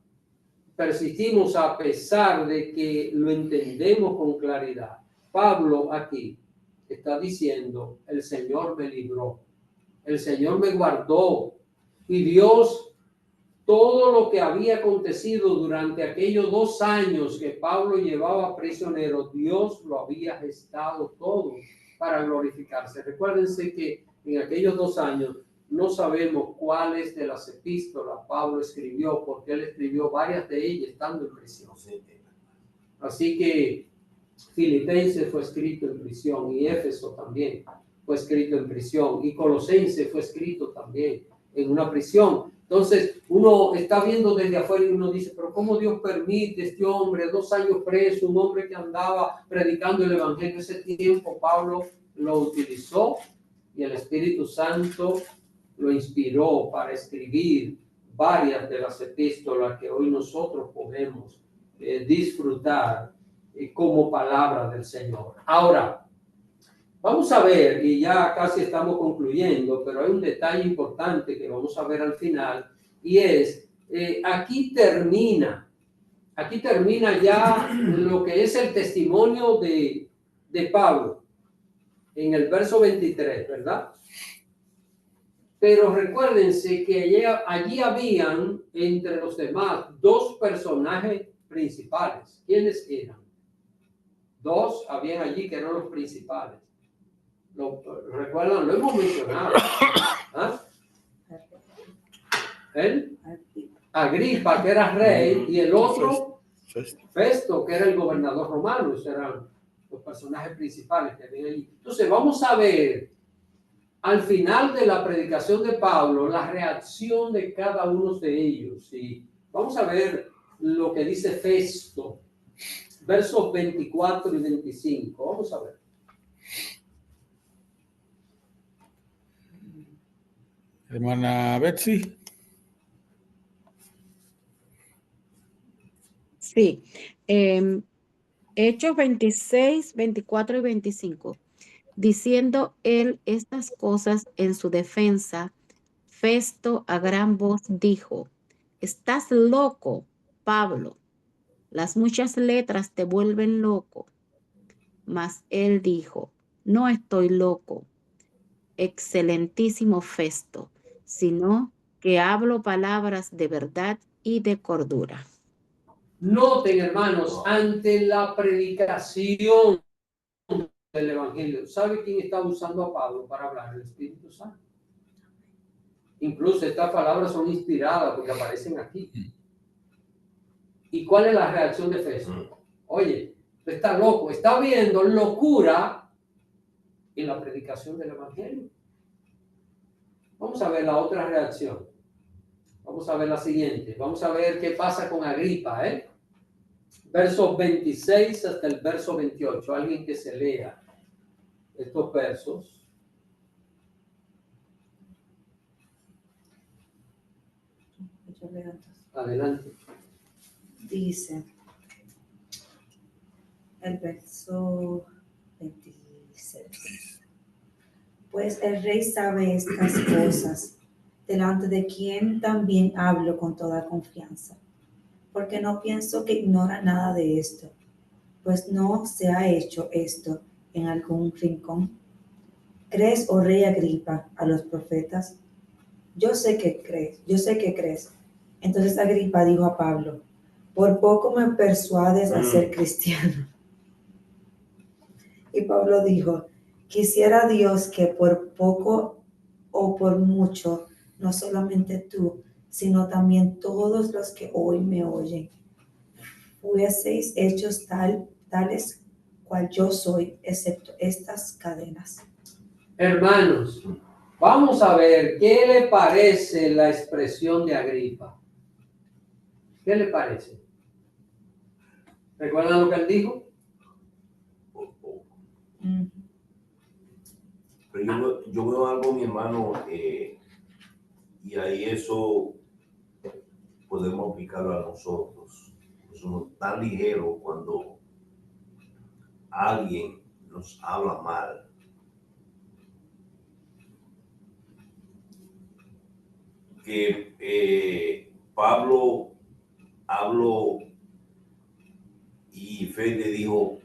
Persistimos a pesar de que lo entendemos con claridad. Pablo aquí está diciendo, el Señor me libró, el Señor me guardó, y Dios, todo lo que había acontecido durante aquellos 2 años que Pablo llevaba prisionero, Dios lo había gestado todo para glorificarse. Recuérdense que en aquellos 2 años no sabemos cuáles de las epístolas Pablo escribió, porque él escribió varias de ellas estando en prisión. Así que Filipenses fue escrito en prisión, y Éfeso también fue escrito en prisión, y Colosenses fue escrito también en una prisión. Entonces uno está viendo desde afuera y uno dice, pero ¿cómo Dios permite este hombre 2 años preso, un hombre que andaba predicando el evangelio? Ese tiempo Pablo lo utilizó y el Espíritu Santo lo inspiró para escribir varias de las epístolas que hoy nosotros podemos disfrutar como palabra del Señor. Ahora, vamos a ver, y ya casi estamos concluyendo, pero hay un detalle importante que vamos a ver al final, y es, aquí termina ya lo que es el testimonio de Pablo, en el verso 23, ¿verdad? Pero recuérdense que allí habían entre los demás 2 personajes principales. ¿Quiénes eran? Dos habían allí que eran los principales. ¿Recuerdan? Lo hemos mencionado. ¿Ah? Él, Agripa, que era rey, y el otro, Festo, que era el gobernador romano. Esos eran los personajes principales que habían allí. Entonces, vamos a ver al final de la predicación de Pablo la reacción de cada uno de ellos. Y vamos a ver lo que dice Festo, versos 24 y 25. Vamos a ver. Hermana Betsy. Sí. Hechos 26, 24 y 25. Diciendo él estas cosas en su defensa, Festo a gran voz dijo: estás loco, Pablo. Las muchas letras te vuelven loco. Mas él dijo: no estoy loco, excelentísimo Festo, sino que hablo palabras de verdad y de cordura. Noten, hermanos, ante la predicación del Evangelio, ¿sabe quién está usando a Pablo para hablar? El Espíritu Santo. Incluso estas palabras son inspiradas porque aparecen aquí. ¿Y cuál es la reacción de Festo? Oye, está loco, está viendo locura en la predicación del Evangelio. Vamos a ver la otra reacción. Vamos a ver la siguiente. Vamos a ver qué pasa con Agripa, Versos 26 hasta el verso 28. Alguien que se lea estos versos. Adelante. Dice el verso 26. Pues el rey sabe estas cosas, delante de quien también hablo con toda confianza, porque no pienso que ignora nada de esto, pues no se ha hecho esto en algún rincón. ¿Crees, oh rey Agripa, a los profetas? Yo sé que crees. Entonces Agripa dijo a Pablo: por poco me persuades a ser cristiano. Y Pablo dijo: quisiera Dios que por poco o por mucho, no solamente tú, sino también todos los que hoy me oyen, fueseis hechos tales cual yo soy, excepto estas cadenas. Hermanos, vamos a ver qué le parece la expresión de Agripa. ¿Qué le parece? ¿Recuerdan lo que él dijo? Pero yo veo algo, mi hermano, y ahí eso podemos aplicarlo a nosotros. Somos tan ligeros cuando alguien nos habla mal. Que Pablo habló y Fede dijo: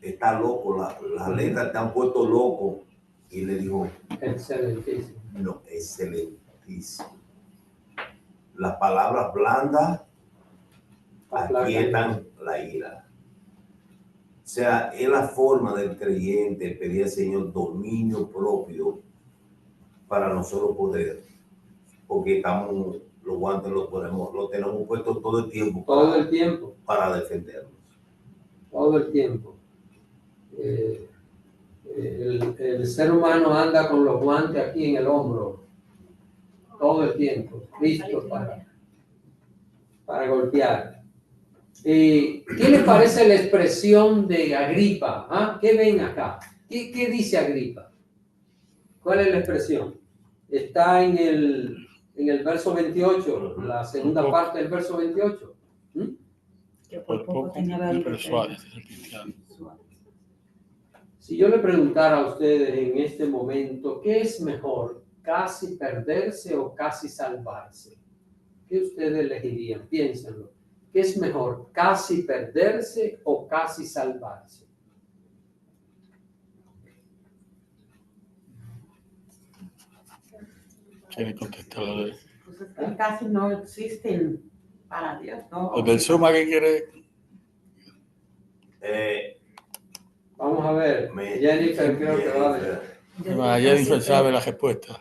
está loco, las letras te han puesto loco. Y le dijo: excelentísimo. No, excelentísimo. Las palabras blandas aquietan la ira. O sea, es la forma del creyente pedir al Señor dominio propio para nosotros poder, porque estamos, los guantes los tenemos puestos todo el tiempo. Todo el tiempo. Para defendernos. Todo el tiempo. El ser humano anda con los guantes aquí en el hombro todo el tiempo, listo para golpear. ¿Qué les parece la expresión de Agripa? ¿Ah? ¿Qué ven acá? ¿Qué dice Agripa? ¿Cuál es la expresión? Está en el verso 28, la segunda parte del verso 28. Que por poco tenía la libertad. Si yo le preguntara a ustedes en este momento, ¿qué es mejor? ¿Casi perderse o casi salvarse? ¿Qué ustedes elegirían? Piénsenlo. ¿Qué es mejor? ¿Casi perderse o casi salvarse? ¿Quiere contestar? Pues es que casi no existen Para Dios, no. El del Zoom, ¿alguien quiere? Vamos a ver. Jennifer creo que va a ver. Jennifer sabe la respuesta.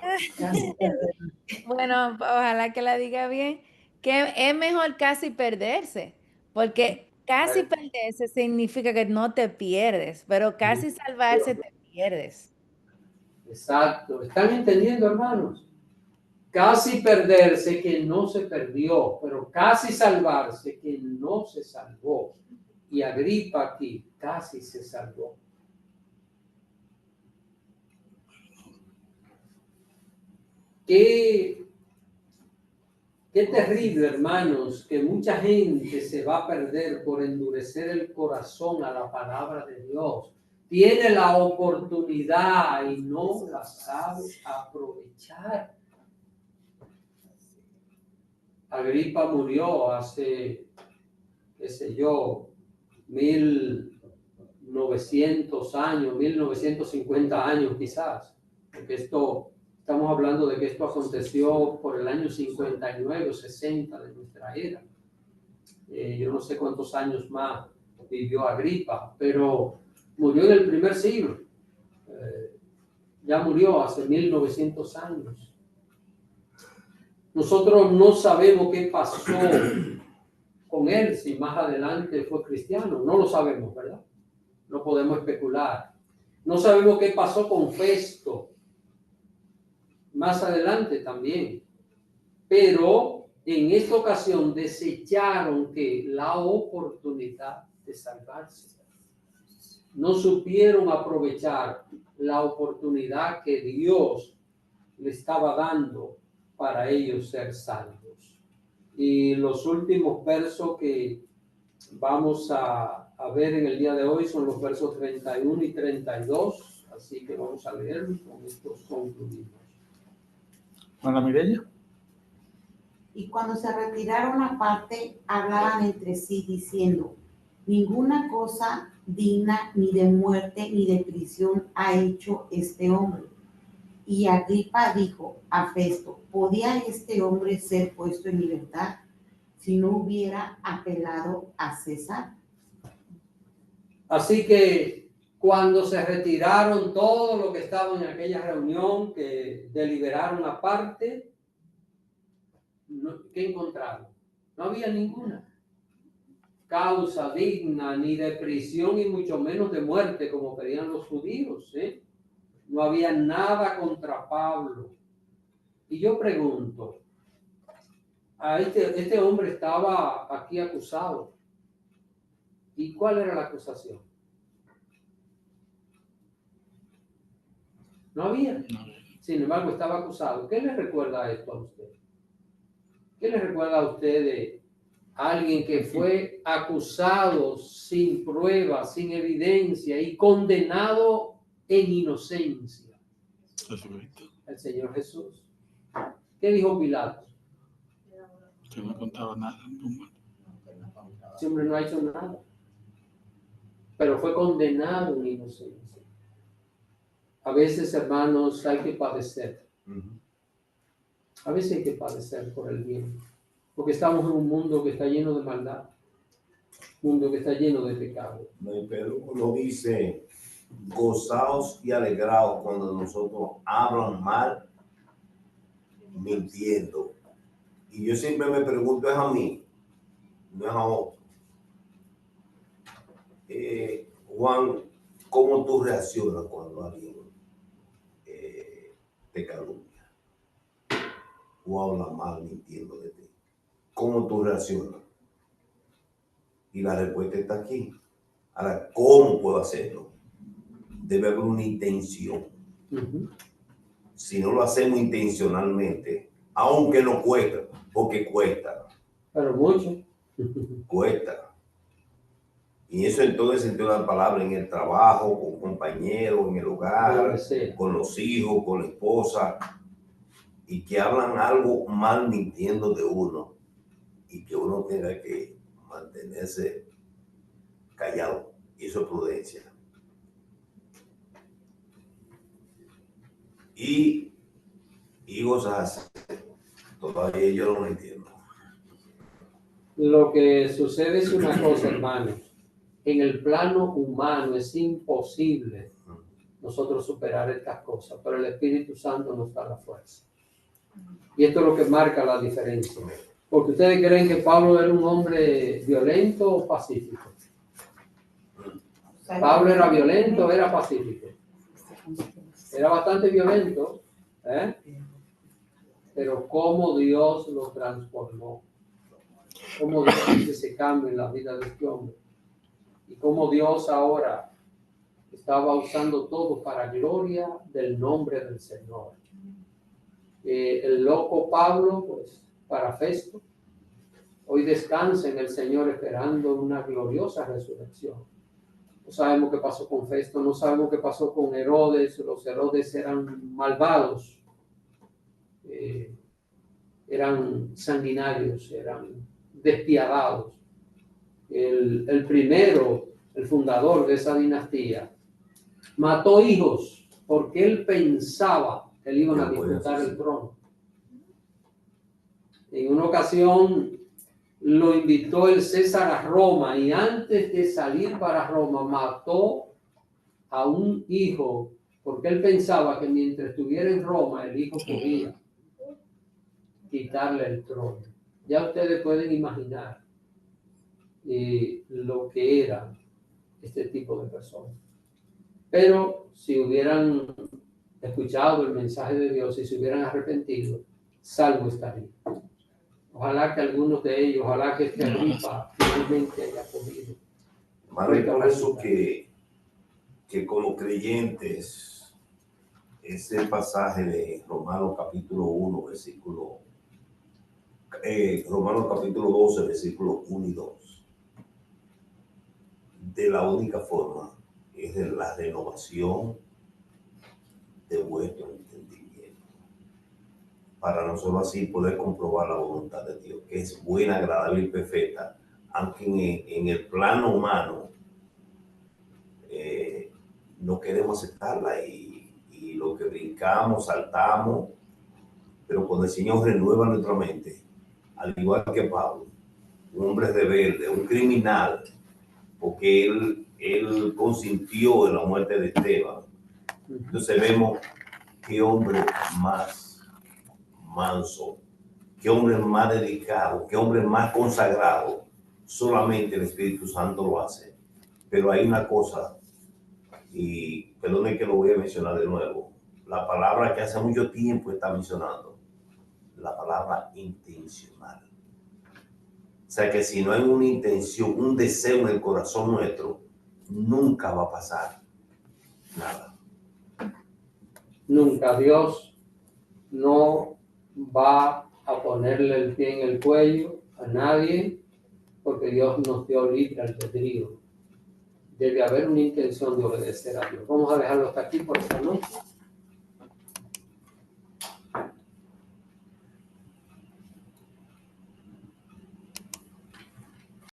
Bueno, ojalá que la diga bien, que es mejor casi perderse, porque casi perderse significa que no te pierdes, pero casi salvarse te pierdes. Exacto. ¿Están entendiendo, hermanos? Casi perderse que no se perdió, pero casi salvarse que no se salvó. Y Agripa aquí casi se salvó. Qué terrible, hermanos, que mucha gente se va a perder por endurecer el corazón a la palabra de Dios. Tiene la oportunidad y no la sabe aprovechar. Agripa murió hace, qué sé yo, 1900 años, 1950 años quizás, porque estamos hablando de que esto aconteció por el año 59 o 60 de nuestra era. Yo no sé cuántos años más vivió Agripa, pero murió en el primer siglo. Ya murió hace 1900 años. Nosotros no sabemos qué pasó con él, si más adelante fue cristiano. No lo sabemos, ¿verdad? No podemos especular. No sabemos qué pasó con Festo. Más adelante también. Pero en esta ocasión desecharon que la oportunidad de salvarse. No supieron aprovechar la oportunidad que Dios le estaba dando para ellos ser salvos. Y los últimos versos que vamos a ver en el día de hoy son los versos 31 y 32. Así que vamos a leerlos, con estos concluimos. Ana Mireya. Y cuando se retiraron aparte, hablaban entre sí diciendo: ninguna cosa digna ni de muerte ni de prisión ha hecho este hombre. Y Agripa dijo a Festo: ¿podía este hombre ser puesto en libertad si no hubiera apelado a César? Así que cuando se retiraron todos los que estaban en aquella reunión, que deliberaron aparte, ¿qué encontraron? No había ninguna causa digna ni de prisión y mucho menos de muerte como pedían los judíos, ¿eh? No había nada contra Pablo. Y yo pregunto, este hombre estaba aquí acusado. ¿Y cuál era la acusación? No había. Sin embargo, estaba acusado. ¿Qué le recuerda esto a usted? ¿Qué le recuerda a usted de alguien que fue acusado sin prueba, sin evidencia y condenado en inocencia? El Señor Jesús. ¿Qué dijo Pilato? Que no contaba nada. Ese hombre no ha hecho nada. Pero fue condenado en inocencia. A veces, hermanos, hay que padecer. A veces hay que padecer por el bien. Porque estamos en un mundo que está lleno de maldad. Un mundo que está lleno de pecado. Pero uno dice: gozaos y alegraos cuando nosotros hablan mal, mintiendo. Y yo siempre me pregunto, es a mí, no es a otro. Juan, ¿cómo tú reaccionas cuando alguien te calumnia o habla mal mintiendo de ti? ¿Cómo tú reaccionas? Y la respuesta está aquí. Ahora, ¿cómo puedo hacerlo? Debe haber una intención. Si no lo hacemos intencionalmente, aunque no cuesta, porque cuesta. Pero mucho. Cuesta. Y eso en todo el sentido de la palabra, en el trabajo, con compañeros, en el hogar, con los hijos, con la esposa, y que hablan algo mal mintiendo de uno, y que uno tenga que mantenerse callado. Y eso es prudencia. Y gozarse. Todavía yo no lo entiendo. Lo que sucede es una cosa, hermanos. En el plano humano es imposible nosotros superar estas cosas, pero el Espíritu Santo nos da la fuerza. Y esto es lo que marca la diferencia. Porque ustedes creen que Pablo era un hombre violento o pacífico. Pablo era violento, era pacífico. Era bastante violento, ¿eh? Pero cómo Dios lo transformó. Cómo Dios hizo ese cambio en la vida de este hombre. Y cómo Dios ahora estaba usando todo para gloria del nombre del Señor. El loco Pablo, pues, para Festo, hoy descansa en el Señor esperando una gloriosa resurrección. No sabemos qué pasó con Festo, no sabemos qué pasó con Herodes. Los Herodes eran malvados, eran sanguinarios, eran despiadados. El primero, el fundador de esa dinastía, mató hijos porque él pensaba que le iban a disputar el trono. En una ocasión lo invitó el César a Roma y antes de salir para Roma mató a un hijo porque él pensaba que mientras estuviera en Roma el hijo podía quitarle el trono. Ya ustedes pueden imaginar lo que era este tipo de personas. Pero si hubieran escuchado el mensaje de Dios y se hubieran arrepentido, salvo estarían. Ojalá que algunos de ellos, ojalá que este Agripa finalmente haya podido. Hermano, yo pienso que como creyentes, ese pasaje de Romanos capítulo 1, versículo, Romanos capítulo 12, versículos 1 y 2, de la única forma es de la renovación de vuestro entendimiento, para nosotros así poder comprobar la voluntad de Dios, que es buena, agradable y perfecta, aunque en el plano humano no queremos aceptarla y lo que brincamos, saltamos, pero cuando el Señor renueva nuestra mente, al igual que Pablo, un hombre rebelde, un criminal, porque él consintió en la muerte de Esteban. Entonces vemos qué hombre más manso, qué hombre más dedicado, qué hombre más consagrado. Solamente el Espíritu Santo lo hace. Pero hay una cosa, y perdone que lo voy a mencionar de nuevo, la palabra que hace mucho tiempo está mencionando, la palabra intencional. O sea que si no hay una intención, un deseo en el corazón nuestro, nunca va a pasar nada. Nunca. Dios no va a ponerle el pie en el cuello a nadie, porque Dios nos dio libre albedrío. Debe haber una intención de obedecer a Dios. Vamos a dejarlo hasta aquí por esta noche.